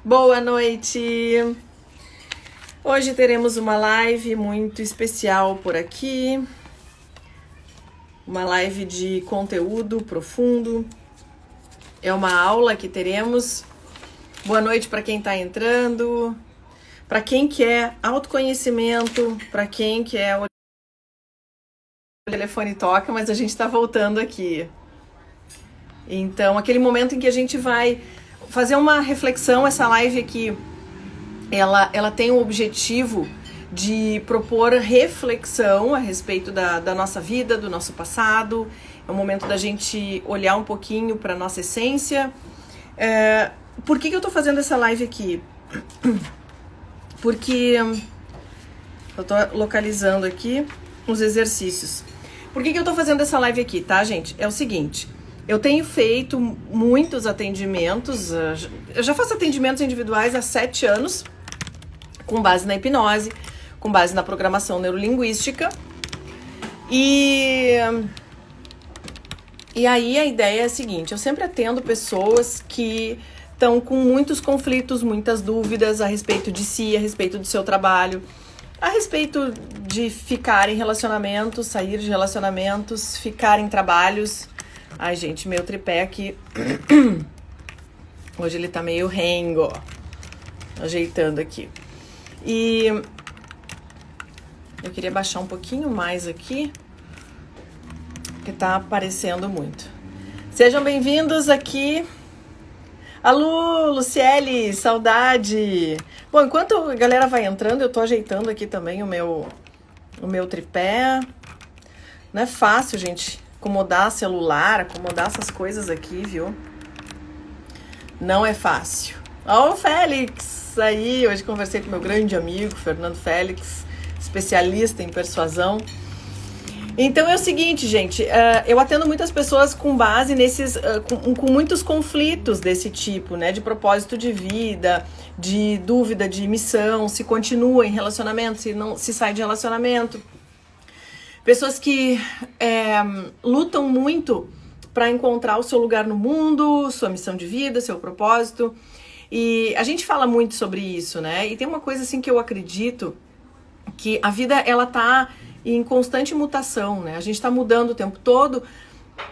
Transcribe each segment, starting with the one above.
Boa noite! Hoje teremos uma live muito especial por aqui. Uma live de conteúdo profundo. É uma aula que teremos. Boa noite para quem está entrando. Para quem quer autoconhecimento, para quem quer... O telefone toca, mas a gente está voltando aqui. Então, aquele momento em que a gente vai fazer uma reflexão, essa live aqui, ela tem o objetivo de propor reflexão a respeito da nossa vida, do nosso passado. É o momento da gente olhar um pouquinho para a nossa essência. Por que eu tô fazendo essa live aqui? Porque eu tô localizando aqui os exercícios. Por que eu tô fazendo essa live aqui, tá, gente? É o seguinte, eu tenho feito muitos atendimentos, eu já faço atendimentos individuais há 7 anos, com base na hipnose, com base na programação neurolinguística. E aí a ideia é a seguinte, eu sempre atendo pessoas que estão com muitos conflitos, muitas dúvidas a respeito de si, a respeito do seu trabalho, a respeito de ficar em relacionamentos, sair de relacionamentos, ficar em trabalhos. Ai, gente, meu tripé aqui, hoje ele tá meio rengo, ajeitando aqui. E eu queria baixar um pouquinho mais aqui, porque tá aparecendo muito. Sejam bem-vindos aqui. Alô, Luciele, saudade! Bom, enquanto a galera vai entrando, eu tô ajeitando aqui também o meu tripé. Não é fácil, gente, acomodar celular, acomodar essas coisas aqui, viu? Não é fácil. Ó, o Félix aí, hoje conversei com meu grande amigo, Fernando Félix, especialista em persuasão. Então é o seguinte, gente, eu atendo muitas pessoas com base nesses, com muitos conflitos desse tipo, né, de propósito de vida, de dúvida de missão, se continua em relacionamento, se sai de relacionamento. Pessoas que lutam muito para encontrar o seu lugar no mundo, sua missão de vida, seu propósito. E a gente fala muito sobre isso, né? E tem uma coisa assim que eu acredito, que a vida ela tá em constante mutação, né? A gente tá mudando o tempo todo.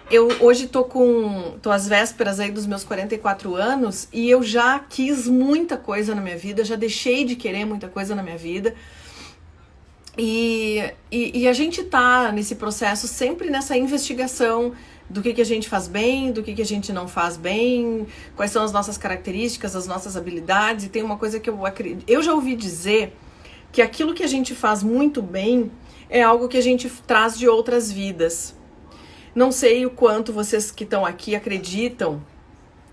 Eu hoje tô às vésperas aí dos meus 44 anos e eu já quis muita coisa na minha vida, já deixei de querer muita coisa na minha vida. E a gente tá nesse processo sempre nessa investigação do que a gente faz bem, do que a gente não faz bem, quais são as nossas características, as nossas habilidades. E tem uma coisa que eu já ouvi dizer, que aquilo que a gente faz muito bem é algo que a gente traz de outras vidas. Não sei o quanto vocês que estão aqui acreditam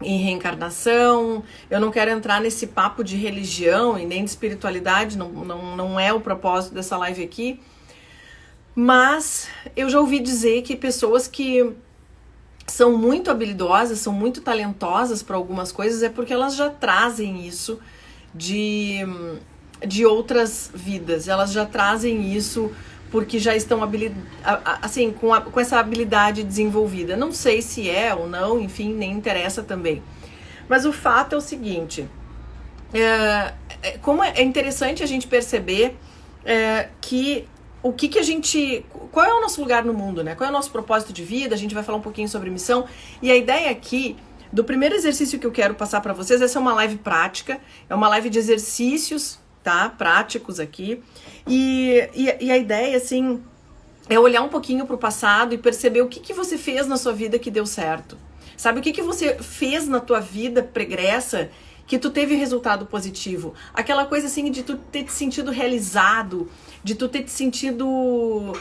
em reencarnação. Eu não quero entrar nesse papo de religião e nem de espiritualidade, não é o propósito dessa live aqui. Mas eu já ouvi dizer que pessoas que são muito habilidosas, são muito talentosas para algumas coisas, é porque elas já trazem isso de outras vidas. Elas já trazem isso porque já estão assim, com essa habilidade desenvolvida. Não sei se é ou não, enfim, nem interessa também. Mas o fato é o seguinte, como é interessante a gente perceber que qual é o nosso lugar no mundo, né? Qual é o nosso propósito de vida? A gente vai falar um pouquinho sobre missão. E a ideia aqui, do primeiro exercício que eu quero passar para vocês, essa é uma live prática, é uma live de exercícios, tá? Práticos aqui. E a ideia, assim, é olhar um pouquinho pro passado e perceber o que você fez na sua vida que deu certo. Sabe, o que você fez na tua vida pregressa que tu teve resultado positivo? Aquela coisa, assim, de tu ter te sentido realizado, de tu ter te sentido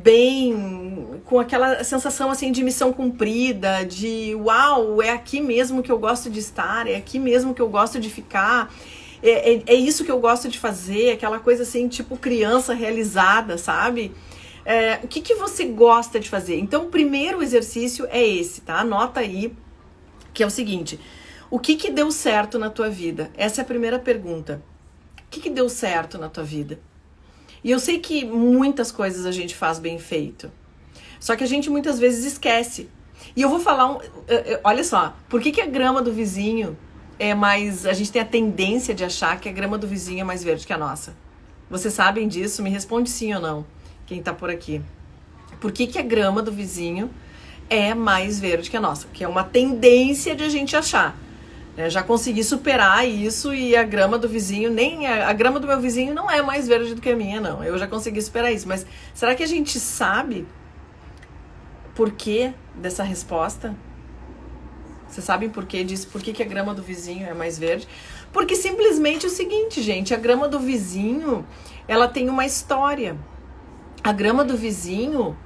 bem, com aquela sensação, assim, de missão cumprida, de uau, é aqui mesmo que eu gosto de estar, é aqui mesmo que eu gosto de ficar. É isso que eu gosto de fazer, aquela coisa assim, tipo criança realizada, sabe? O que você gosta de fazer? Então, o primeiro exercício é esse, tá? Anota aí, que é o seguinte, o que deu certo na tua vida? Essa é a primeira pergunta. O que deu certo na tua vida? E eu sei que muitas coisas a gente faz bem feito, só que a gente muitas vezes esquece. E eu vou falar, olha só, por que a grama do vizinho a gente tem a tendência de achar que a grama do vizinho é mais verde que a nossa? Vocês sabem disso? Me responde sim ou não, quem tá por aqui. Por que a grama do vizinho é mais verde que a nossa? Que é uma tendência de a gente achar. Já consegui superar isso e a grama do vizinho, nem a grama do meu vizinho não é mais verde do que a minha, não. Eu já consegui superar isso. Mas será que a gente sabe por que dessa resposta? Vocês sabem por que disso? Por que a grama do vizinho é mais verde? Porque simplesmente é o seguinte, gente, a grama do vizinho, ela tem uma história. A grama do vizinho,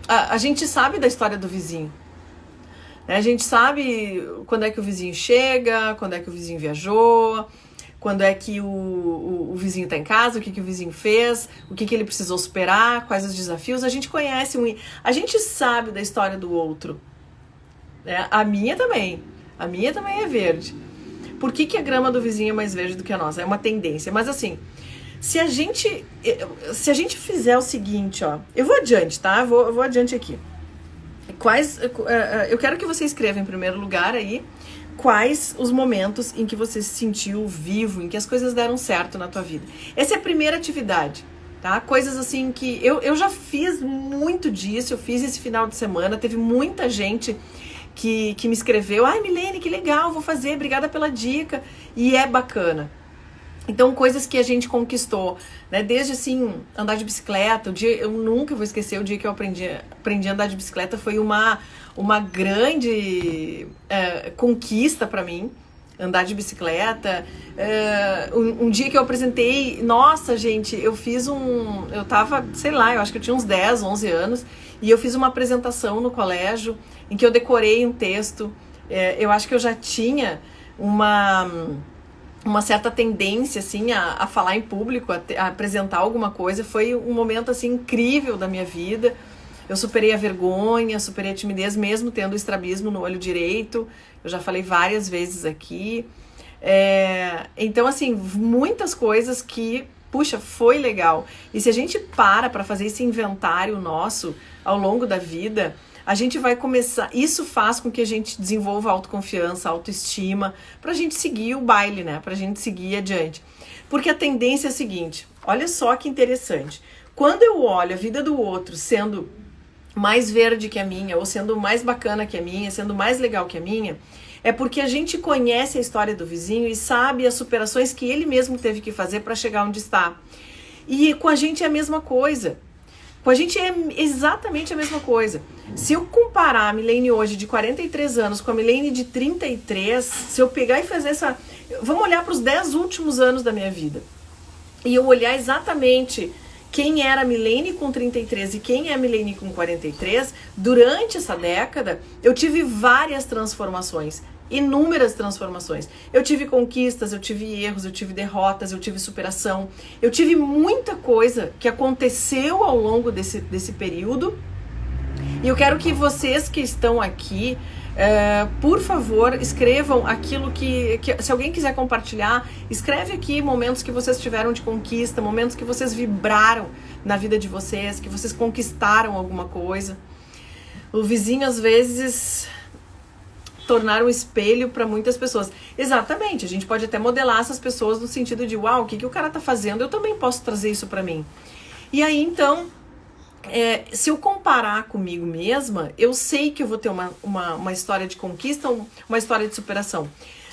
a gente sabe da história do vizinho. A gente sabe quando é que o vizinho chega, quando é que o vizinho viajou, quando é que o vizinho está em casa, o que o vizinho fez, o que ele precisou superar, quais os desafios. A gente conhece, a gente sabe da história do outro. A minha também é verde. Por que a grama do vizinho é mais verde do que a nossa? É uma tendência. Mas assim, se a gente fizer o seguinte, ó, eu vou adiante, tá? Eu vou adiante aqui. Eu quero que você escreva em primeiro lugar aí quais os momentos em que você se sentiu vivo, em que as coisas deram certo na tua vida. Essa é a primeira atividade, tá? Coisas assim que eu já fiz muito disso, eu fiz esse final de semana, teve muita gente que me escreveu, ai Milene, que legal, vou fazer, obrigada pela dica, e é bacana. Então, coisas que a gente conquistou, né? Desde, assim, andar de bicicleta. Eu nunca vou esquecer o dia que eu aprendi a andar de bicicleta. Foi uma grande conquista para mim, andar de bicicleta. Um dia que eu apresentei... Nossa, gente, eu tava, sei lá, eu acho que eu tinha uns 10, 11 anos. E eu fiz uma apresentação no colégio em que eu decorei um texto. Eu acho que eu já tinha uma certa tendência, assim, a falar em público, a apresentar alguma coisa. Foi um momento, assim, incrível da minha vida. Eu superei a vergonha, superei a timidez, mesmo tendo estrabismo no olho direito. Eu já falei várias vezes aqui. Então, assim, muitas coisas que, puxa, foi legal. E se a gente para fazer esse inventário nosso ao longo da vida, a gente vai começar... Isso faz com que a gente desenvolva autoconfiança, autoestima, pra gente seguir o baile, né? Pra gente seguir adiante. Porque a tendência é a seguinte, olha só que interessante. Quando eu olho a vida do outro sendo mais verde que a minha, ou sendo mais bacana que a minha, sendo mais legal que a minha, é porque a gente conhece a história do vizinho e sabe as superações que ele mesmo teve que fazer para chegar onde está. E com a gente é a mesma coisa. Com a gente é exatamente a mesma coisa. Se eu comparar a Milene hoje de 43 anos com a Milene de 33, se eu pegar e fazer essa... Vamos olhar para os 10 últimos anos da minha vida. E eu olhar exatamente quem era a Milene com 33 e quem é a Milene com 43, durante essa década, eu tive várias transformações. Inúmeras transformações. Eu tive conquistas, eu tive erros, eu tive derrotas, eu tive superação. Eu tive muita coisa que aconteceu ao longo desse período. E eu quero que vocês que estão aqui, por favor, escrevam aquilo que... Se alguém quiser compartilhar, escreve aqui momentos que vocês tiveram de conquista, momentos que vocês vibraram na vida de vocês, que vocês conquistaram alguma coisa. O vizinho, às vezes... tornar um espelho para muitas pessoas. Exatamente, a gente pode até modelar essas pessoas no sentido de, uau, o que o cara tá fazendo, eu também posso trazer isso para mim. E aí, então, se eu comparar comigo mesma, eu sei que eu vou ter uma história de conquista, uma história de superação.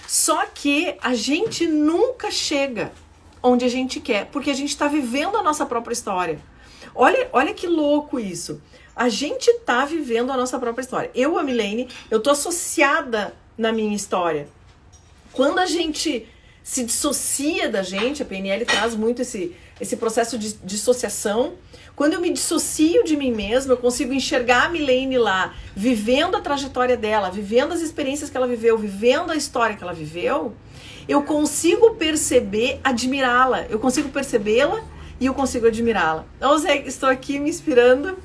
Só que a gente nunca chega onde a gente quer, porque a gente tá vivendo a nossa própria história. Olha que louco isso. A gente tá vivendo a nossa própria história. Eu, a Milene, eu tô associada na minha história. Quando a gente se dissocia da gente, a PNL traz muito esse processo de dissociação. Quando eu me dissocio de mim mesma, eu consigo enxergar a Milene lá, vivendo a trajetória dela, vivendo as experiências que ela viveu, vivendo a história que ela viveu, eu consigo perceber, admirá-la. Eu consigo percebê-la e eu consigo admirá-la. Então, Zé, estou aqui me inspirando.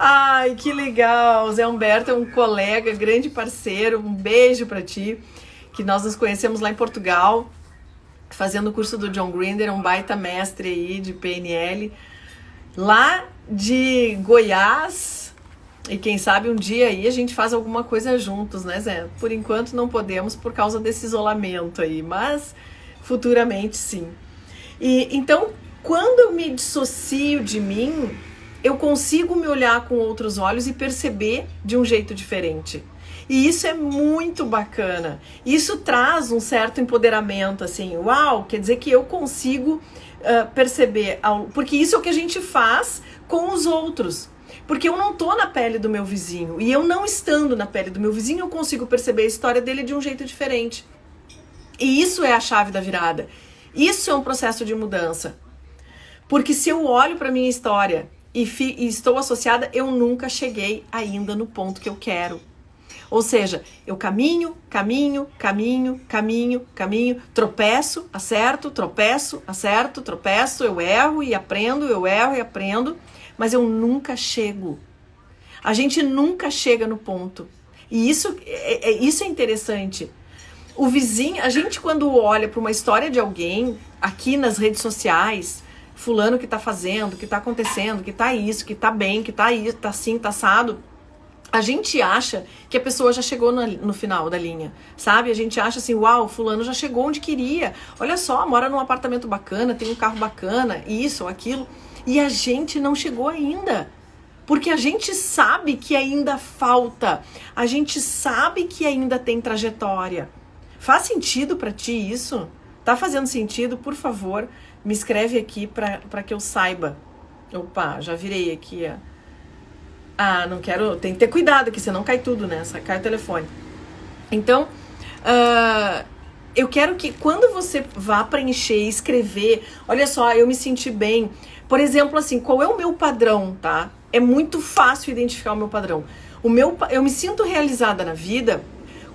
Ai, que legal! Zé Humberto é um colega, grande parceiro. Um beijo pra ti, que nós nos conhecemos lá em Portugal, fazendo o curso do John Grinder, um baita mestre aí de PNL. Lá de Goiás, E quem sabe um dia aí a gente faz alguma coisa juntos, né, Zé? Por enquanto não podemos por causa desse isolamento aí, mas futuramente sim. E então, quando eu me dissocio de mim, eu consigo me olhar com outros olhos e perceber de um jeito diferente. E isso é muito bacana. Isso traz um certo empoderamento, assim, uau, quer dizer que eu consigo perceber, porque isso é o que a gente faz com os outros. Porque eu não tô na pele do meu vizinho, e eu não estando na pele do meu vizinho, eu consigo perceber a história dele de um jeito diferente. E isso é a chave da virada. Isso é um processo de mudança. Porque se eu olho para minha história e estou associada, eu nunca cheguei ainda no ponto que eu quero. Ou seja, eu caminho, tropeço, acerto, eu erro e aprendo, mas eu nunca chego. A gente nunca chega no ponto. E isso é interessante. O vizinho, a gente quando olha para uma história de alguém, aqui nas redes sociais, fulano que tá fazendo, que tá acontecendo, que tá isso, que tá bem, que tá isso, tá assim, tá assado, a gente acha que a pessoa já chegou no final da linha, sabe? A gente acha assim, uau, fulano já chegou onde queria. Olha só, mora num apartamento bacana, tem um carro bacana, isso ou aquilo. E a gente não chegou ainda. Porque a gente sabe que ainda falta. A gente sabe que ainda tem trajetória. Faz sentido pra ti isso? Tá fazendo sentido? Por favor, me escreve aqui pra que eu saiba. Opa, já virei aqui, ó. Ah, não quero... Tem que ter cuidado aqui, senão cai tudo, né? Cai o telefone. Então, eu quero que quando você vá preencher, escrever... Olha só, eu me senti bem. Por exemplo, assim, qual é o meu padrão, tá? É muito fácil identificar o meu padrão. Eu me sinto realizada na vida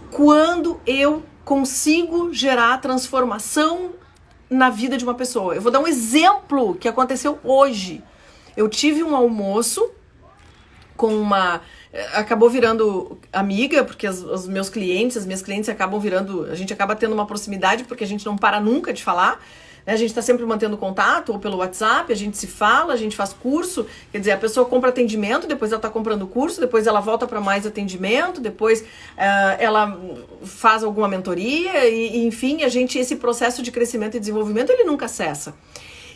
quando eu consigo gerar transformação na vida de uma pessoa. Eu vou dar um exemplo que aconteceu hoje. Eu tive um almoço com uma... Acabou virando amiga, porque os meus clientes, as minhas clientes acabam virando... A gente acaba tendo uma proximidade, porque a gente não para nunca de falar, né? A gente está sempre mantendo contato, ou pelo WhatsApp, a gente se fala, a gente faz curso, quer dizer, a pessoa compra atendimento, depois ela está comprando curso, depois ela volta para mais atendimento, depois ela faz alguma mentoria, e enfim, esse processo de crescimento e desenvolvimento, ele nunca cessa.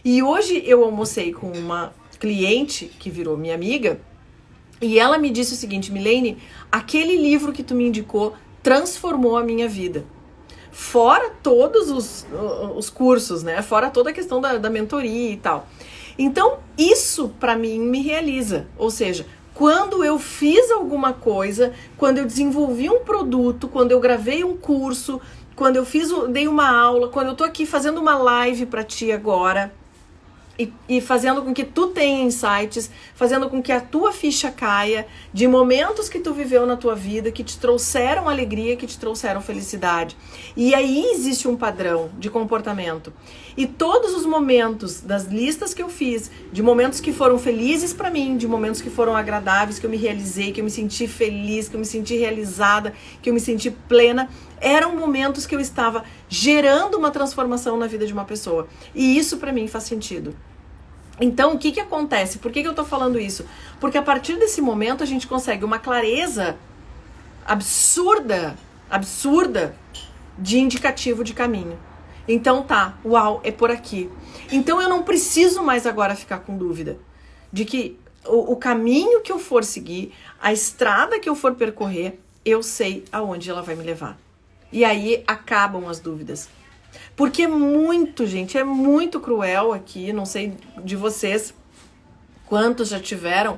E hoje eu almocei com uma cliente que virou minha amiga, e ela me disse o seguinte: Milene, aquele livro que tu me indicou transformou a minha vida. Fora todos os cursos, né? Fora toda a questão da mentoria e tal. Então, isso pra mim me realiza. Ou seja, quando eu fiz alguma coisa, quando eu desenvolvi um produto, quando eu gravei um curso, quando eu dei uma aula, quando eu tô aqui fazendo uma live pra ti agora... E fazendo com que tu tenha insights, fazendo com que a tua ficha caia de momentos que tu viveu na tua vida, que te trouxeram alegria, que te trouxeram felicidade. E aí existe um padrão de comportamento. E todos os momentos das listas que eu fiz, de momentos que foram felizes pra mim, de momentos que foram agradáveis, que eu me realizei, que eu me senti feliz, que eu me senti realizada, que eu me senti plena, eram momentos que eu estava gerando uma transformação na vida de uma pessoa. E isso pra mim faz sentido. Então, o que acontece? Por que eu tô falando isso? Porque a partir desse momento a gente consegue uma clareza absurda de indicativo de caminho. Então tá, uau, é por aqui. Então eu não preciso mais agora ficar com dúvida de que o caminho que eu for seguir, a estrada que eu for percorrer, eu sei aonde ela vai me levar. E aí acabam as dúvidas. Porque é muito cruel aqui, não sei de vocês quantos já tiveram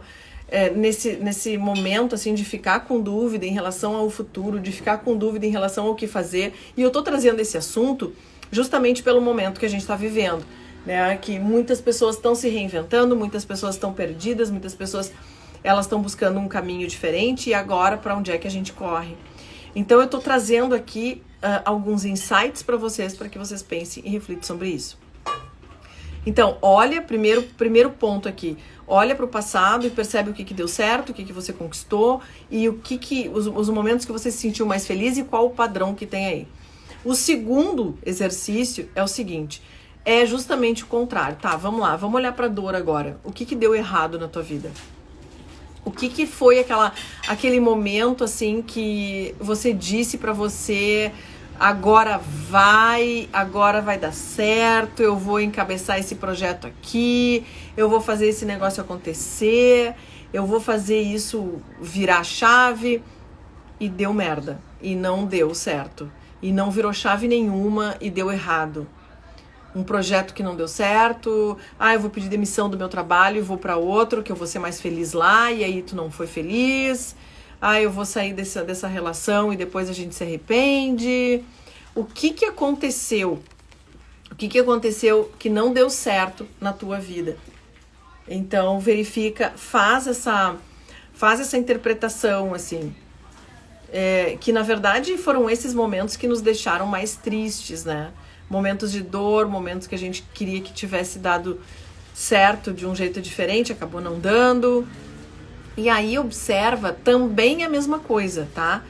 nesse momento assim de ficar com dúvida em relação ao futuro, de ficar com dúvida em relação ao que fazer. E eu tô trazendo esse assunto justamente pelo momento que a gente está vivendo, né? Que muitas pessoas estão se reinventando, muitas pessoas estão perdidas, muitas pessoas elas estão buscando um caminho diferente, e agora para onde é que a gente corre? Então eu tô trazendo aqui alguns insights para que vocês pensem e reflitam sobre isso. Então, olha, primeiro ponto aqui, olha para o passado e percebe o que deu certo, o que você conquistou e os momentos que você se sentiu mais feliz e qual o padrão que tem aí. O segundo exercício é o seguinte, é justamente o contrário. Tá, vamos lá, vamos olhar para a dor agora. O que deu errado na tua vida? O que foi aquele momento, assim, que você disse pra você, agora vai dar certo, eu vou encabeçar esse projeto aqui, eu vou fazer esse negócio acontecer, eu vou fazer isso virar chave, e deu merda, e não deu certo, e não virou chave nenhuma e deu errado. Um projeto que não deu certo, eu vou pedir demissão do meu trabalho e vou para outro, que eu vou ser mais feliz lá, e aí tu não foi feliz, eu vou sair dessa relação e depois a gente se arrepende. O que aconteceu? O que aconteceu que não deu certo na tua vida? Então verifica, faz essa interpretação, assim, que na verdade foram esses momentos que nos deixaram mais tristes, né? Momentos de dor, momentos que a gente queria que tivesse dado certo de um jeito diferente, acabou não dando. E aí observa também a mesma coisa, tá?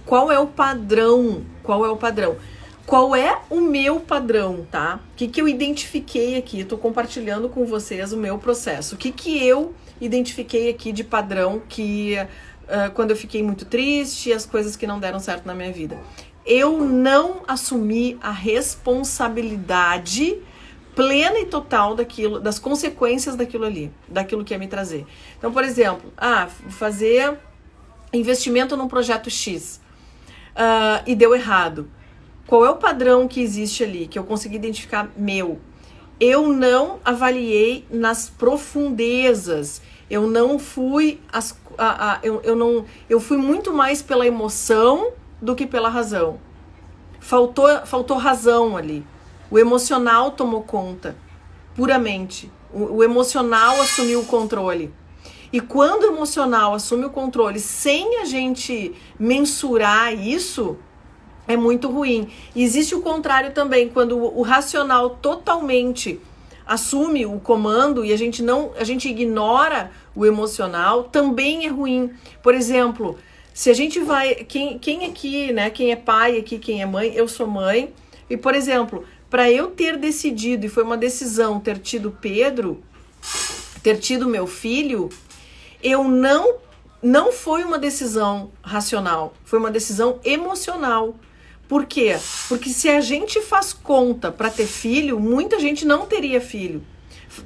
Qual é o padrão? Qual é o padrão? Qual é o meu padrão, tá? O que eu identifiquei aqui? Eu tô compartilhando com vocês o meu processo. O que eu identifiquei aqui de padrão que quando eu fiquei muito triste, as coisas que não deram certo na minha vida. Eu não assumi a responsabilidade plena e total das consequências daquilo ali, daquilo que ia me trazer. Então, por exemplo, fazer investimento num projeto X e deu errado. Qual é o padrão que existe ali, que eu consegui identificar meu? Eu não avaliei nas profundezas, eu não fui, eu fui muito mais pela emoção do que pela razão. Faltou razão ali. O emocional tomou conta, puramente. O emocional assumiu o controle. E quando o emocional assume o controle sem a gente mensurar isso, é muito ruim. E existe o contrário também, quando o racional totalmente assume o comando e a gente ignora o emocional, também é ruim. Por exemplo, se a gente vai... Quem aqui, né? Quem é pai aqui, quem é mãe? Eu sou mãe. E, por exemplo, para eu ter decidido, e foi uma decisão, ter tido Pedro, ter tido meu filho, eu não foi uma decisão racional, foi uma decisão emocional. Por quê? Porque se a gente faz conta para ter filho, muita gente não teria filho.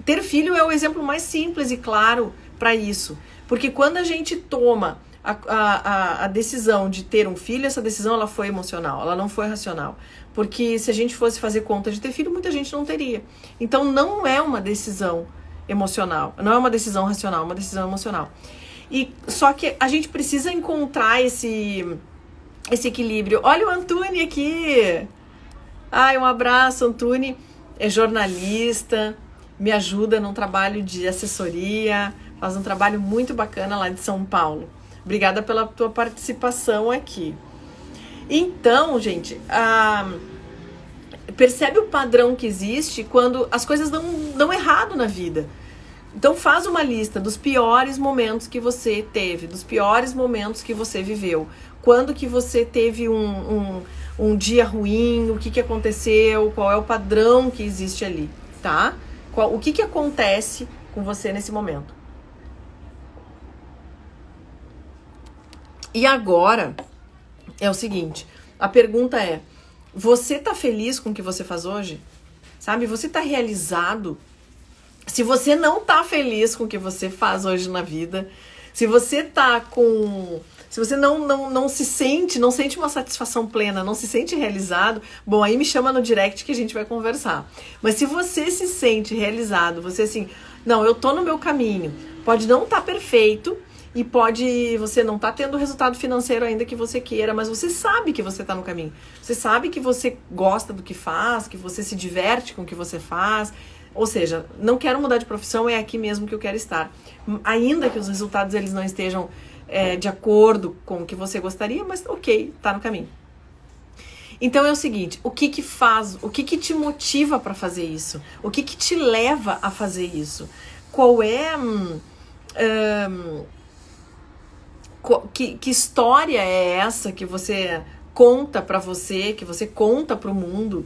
Ter filho é o exemplo mais simples e claro para isso. Porque quando a gente toma a decisão de ter um filho, essa decisão ela foi emocional, ela não foi racional. Porque se a gente fosse fazer conta de ter filho, muita gente não teria. Então não é uma decisão emocional, não é uma decisão racional, é uma decisão emocional. E só que a gente precisa encontrar esse equilíbrio. Olha o Antônio aqui. Um abraço, Antônio. É jornalista, me ajuda num trabalho de assessoria, faz um trabalho muito bacana lá de São Paulo. Obrigada pela tua participação aqui. Então, gente, percebe o padrão que existe quando as coisas dão errado na vida. Então faz uma lista dos piores momentos que você teve, dos piores momentos que você viveu. Quando que você teve um dia ruim, o que aconteceu, qual é o padrão que existe ali, tá? O que acontece com você nesse momento. E agora é o seguinte, a pergunta é, você tá feliz com o que você faz hoje? Sabe, você tá realizado? Se você não tá feliz com o que você faz hoje na vida, se você não sente uma satisfação plena, não se sente realizado, bom, aí me chama no direct que a gente vai conversar. Mas se você se sente realizado, você assim, não, eu tô no meu caminho, pode não estar perfeito e você não tá tendo o resultado financeiro ainda que você queira, mas você sabe que você tá no caminho. Você sabe que você gosta do que faz, que você se diverte com o que você faz. Ou seja, não quero mudar de profissão, é aqui mesmo que eu quero estar. Ainda que os resultados eles não estejam de acordo com o que você gostaria, mas ok, tá no caminho. Então é o seguinte, o que te motiva para fazer isso? O que te leva a fazer isso? Qual é... Que história é essa que você conta para você, que você conta para o mundo?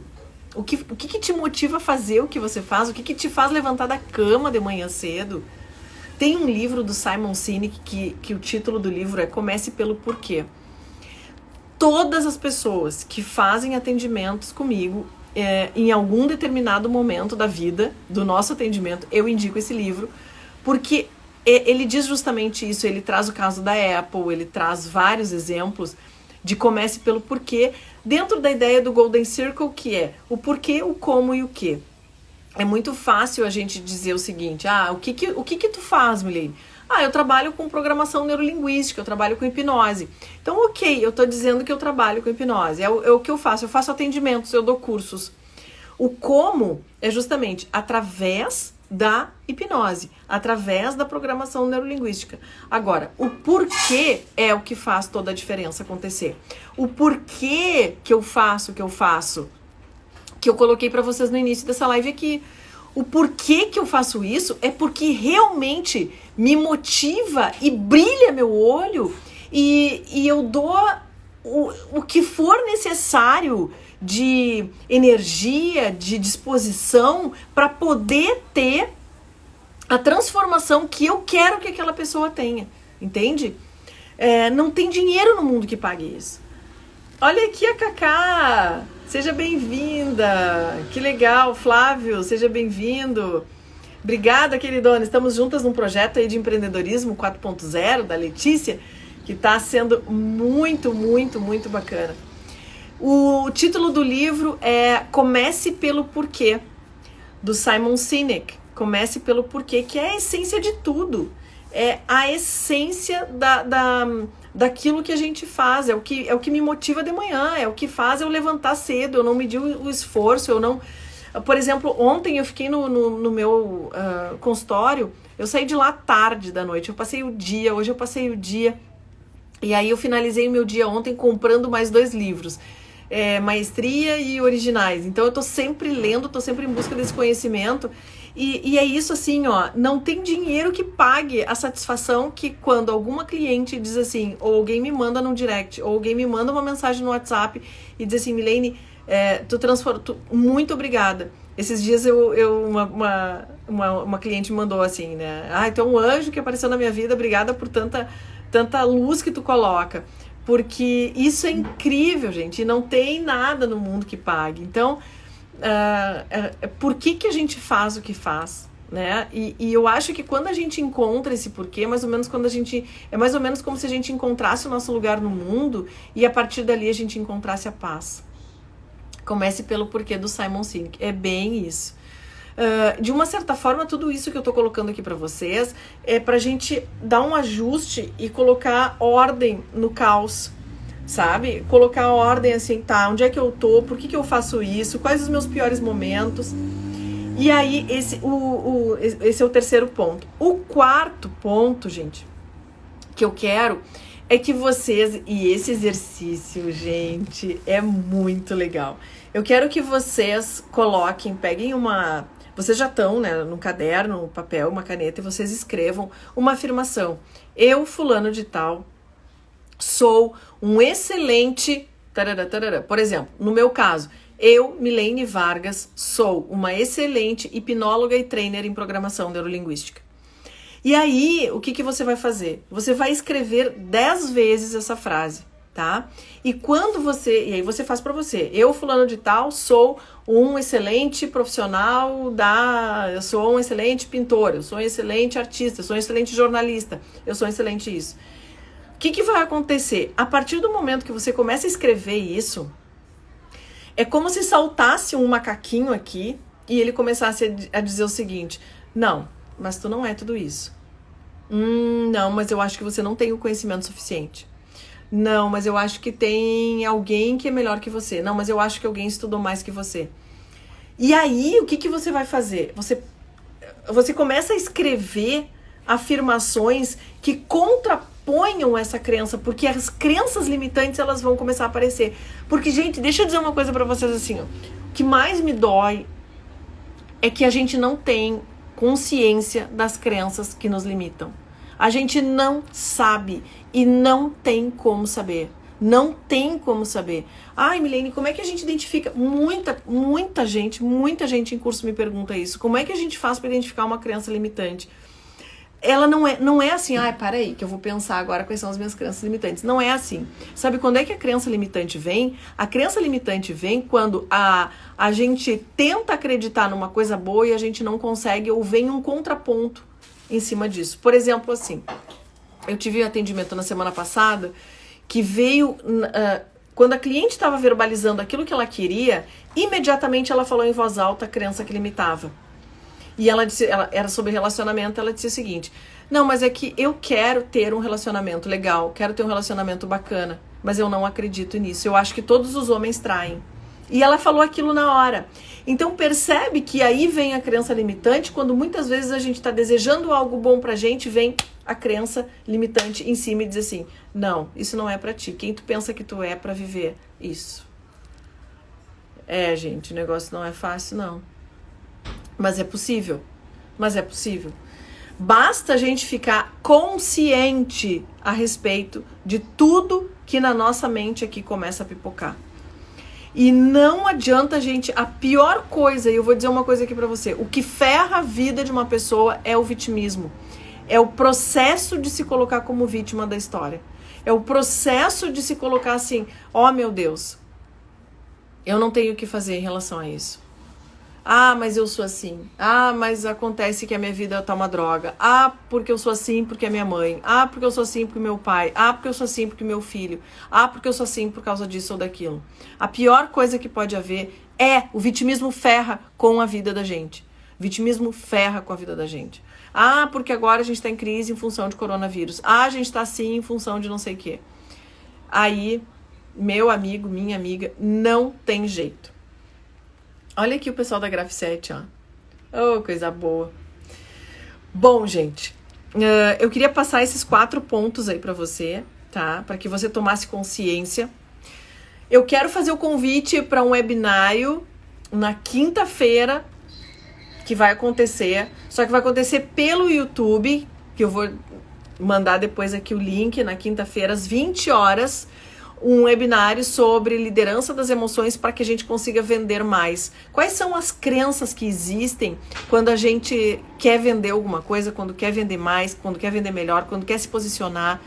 O que te motiva a fazer o que você faz? O que te faz levantar da cama de manhã cedo? Tem um livro do Simon Sinek que o título do livro é Comece pelo Porquê. Todas as pessoas que fazem atendimentos comigo, em algum determinado momento da vida, do nosso atendimento, eu indico esse livro, porque ele diz justamente isso. Ele traz o caso da Apple, ele traz vários exemplos de comece pelo porquê, dentro da ideia do Golden Circle, que é o porquê, o como e o quê. É muito fácil a gente dizer o seguinte: o que tu faz, Milene? Eu trabalho com programação neurolinguística, eu trabalho com hipnose. Então, ok, eu tô dizendo que eu trabalho com hipnose, é o que eu faço atendimentos, eu dou cursos. O como é justamente através da hipnose, através da programação neurolinguística. Agora, o porquê é o que faz toda a diferença acontecer. O porquê que eu faço o que eu faço, que eu coloquei para vocês no início dessa live aqui. O porquê que eu faço isso é porque realmente me motiva e brilha meu olho e eu dou o que for necessário de energia, de disposição para poder ter a transformação que eu quero que aquela pessoa tenha, entende? Não tem dinheiro no mundo que pague isso. Olha aqui a Cacá, seja bem-vinda, que legal. Flávio, seja bem-vindo. Obrigada, queridona, estamos juntas num projeto aí de empreendedorismo 4.0 da Letícia, que está sendo muito, muito, muito bacana. O título do livro é Comece pelo Porquê, do Simon Sinek. Comece pelo porquê, que é a essência de tudo. É a essência daquilo que a gente faz, é o que me motiva de manhã, é o que faz eu levantar cedo, eu não medir o esforço, eu não... Por exemplo, ontem eu fiquei no meu consultório, eu saí de lá tarde da noite, eu passei o dia, hoje eu passei o dia, e aí eu finalizei o meu dia ontem comprando mais 2 livros, Maestria e Originais. Então eu tô sempre lendo, tô sempre em busca desse conhecimento. E é isso assim, não tem dinheiro que pague a satisfação que quando alguma cliente diz assim, ou alguém me manda no direct, ou alguém me manda uma mensagem no WhatsApp e diz assim, Milene, muito obrigada. Esses dias uma cliente me mandou assim, né? Então um anjo que apareceu na minha vida, obrigada por tanta luz que tu coloca. Porque isso é incrível, gente, e não tem nada no mundo que pague. Então, por que a gente faz o que faz, né? E eu acho que quando a gente encontra esse porquê, é mais ou menos como se a gente encontrasse o nosso lugar no mundo e a partir dali a gente encontrasse a paz. Comece pelo porquê do Simon Sinek. É bem isso. De uma certa forma, tudo isso que eu tô colocando aqui para vocês é pra gente dar um ajuste e colocar ordem no caos, sabe? Colocar ordem assim, onde é que eu tô, por que eu faço isso, quais os meus piores momentos. E aí, esse é o terceiro ponto. O quarto ponto, gente, que eu quero é que vocês, e esse exercício, gente, é muito legal. Eu quero que vocês peguem vocês já estão, né, no caderno, um papel, uma caneta, e vocês escrevam uma afirmação. Eu, fulano de tal, sou um excelente... Tarará, tarará. Por exemplo, no meu caso, eu, Milene Vargas, sou uma excelente hipnóloga e trainer em programação neurolinguística. E aí, o que você vai fazer? Você vai escrever 10 vezes essa frase, tá? E aí você faz pra você. Eu, fulano de tal, sou um excelente profissional eu sou um excelente pintor, eu sou um excelente artista, eu sou um excelente jornalista, eu sou um excelente isso. O que vai acontecer? A partir do momento que você começa a escrever isso, é como se saltasse um macaquinho aqui e ele começasse a dizer o seguinte: não, mas tu não é tudo isso. Não, mas eu acho que você não tem o conhecimento suficiente. Não, mas eu acho que tem alguém que é melhor que você. Não, mas eu acho que alguém estudou mais que você. E aí, o que você vai fazer? Você começa a escrever afirmações que contraponham essa crença, porque as crenças limitantes, elas vão começar a aparecer. Porque, gente, deixa eu dizer uma coisa pra vocês assim, ó. O que mais me dói é que a gente não tem consciência das crenças que nos limitam. A gente não sabe e não tem como saber. Não tem como saber. Ai, Milene, como é que a gente identifica? Muita gente em curso me pergunta isso. Como é que a gente faz para identificar uma crença limitante? ela não é assim, para aí, que eu vou pensar agora quais são as minhas crenças limitantes. Não é assim. Sabe quando é que a crença limitante vem? A crença limitante vem quando a gente tenta acreditar numa coisa boa e a gente não consegue, ou vem um contraponto em cima disso. Por exemplo, assim, eu tive um atendimento na semana passada que veio... quando a cliente estava verbalizando aquilo que ela queria, imediatamente ela falou em voz alta a crença que limitava. E ela disse, era sobre relacionamento, ela disse o seguinte: não, mas é que eu quero ter um relacionamento legal, quero ter um relacionamento bacana, mas eu não acredito nisso, eu acho que todos os homens traem. E ela falou aquilo na hora. Então percebe que aí vem a crença limitante, quando muitas vezes a gente está desejando algo bom pra gente, vem a crença limitante em cima e diz assim: não, isso não é pra ti, quem tu pensa que tu é pra viver isso? Gente, o negócio não é fácil, não. Mas é possível. Basta a gente ficar consciente a respeito de tudo que na nossa mente aqui começa a pipocar. E não adianta a gente... A pior coisa, e eu vou dizer uma coisa aqui pra você, o que ferra a vida de uma pessoa é o vitimismo. É o processo de se colocar como vítima da história. É o processo de se colocar assim: meu Deus, eu não tenho o que fazer em relação a isso. Mas eu sou assim. Mas acontece que a minha vida tá uma droga. Porque eu sou assim porque é minha mãe. Porque eu sou assim porque meu pai. Porque eu sou assim porque meu filho. Porque eu sou assim por causa disso ou daquilo. A pior coisa que pode haver é o vitimismo ferra com a vida da gente. Vitimismo ferra com a vida da gente. Porque agora a gente tá em crise em função de coronavírus. A gente tá assim em função de não sei o quê. Aí, meu amigo, minha amiga, não tem jeito. Olha aqui o pessoal da Graph 7, ó. Coisa boa. Bom, gente, eu queria passar esses 4 pontos aí pra você, tá? Para que você tomasse consciência. Eu quero fazer o convite para um webinário na quinta-feira, que vai acontecer, só que vai acontecer pelo YouTube, que eu vou mandar depois aqui o link, na quinta-feira, às 20 horas, um webinário sobre liderança das emoções para que a gente consiga vender mais. Quais são as crenças que existem quando a gente quer vender alguma coisa, quando quer vender mais, quando quer vender melhor, quando quer se posicionar,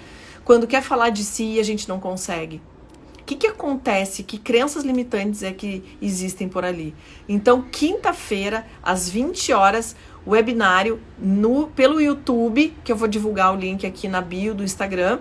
quando quer falar de si e a gente não consegue? O que acontece? Que crenças limitantes é que existem por ali? Então, quinta-feira, às 20 horas, webinário pelo YouTube, que eu vou divulgar o link aqui na bio do Instagram.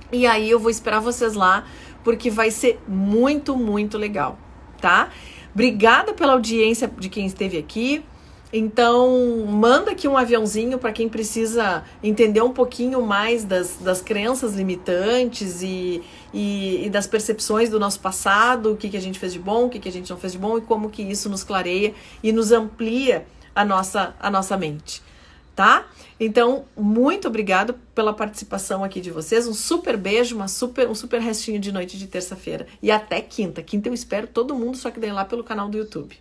E aí eu vou esperar vocês lá, porque vai ser muito, muito legal, tá? Obrigada pela audiência de quem esteve aqui. Então, manda aqui um aviãozinho para quem precisa entender um pouquinho mais das crenças limitantes e das percepções do nosso passado, o que a gente fez de bom, o que a gente não fez de bom e como que isso nos clareia e nos amplia a nossa mente, tá? Então, muito obrigado pela participação aqui de vocês. Um super beijo, um super restinho de noite de terça-feira. E até quinta. Quinta eu espero todo mundo, só que daí lá pelo canal do YouTube.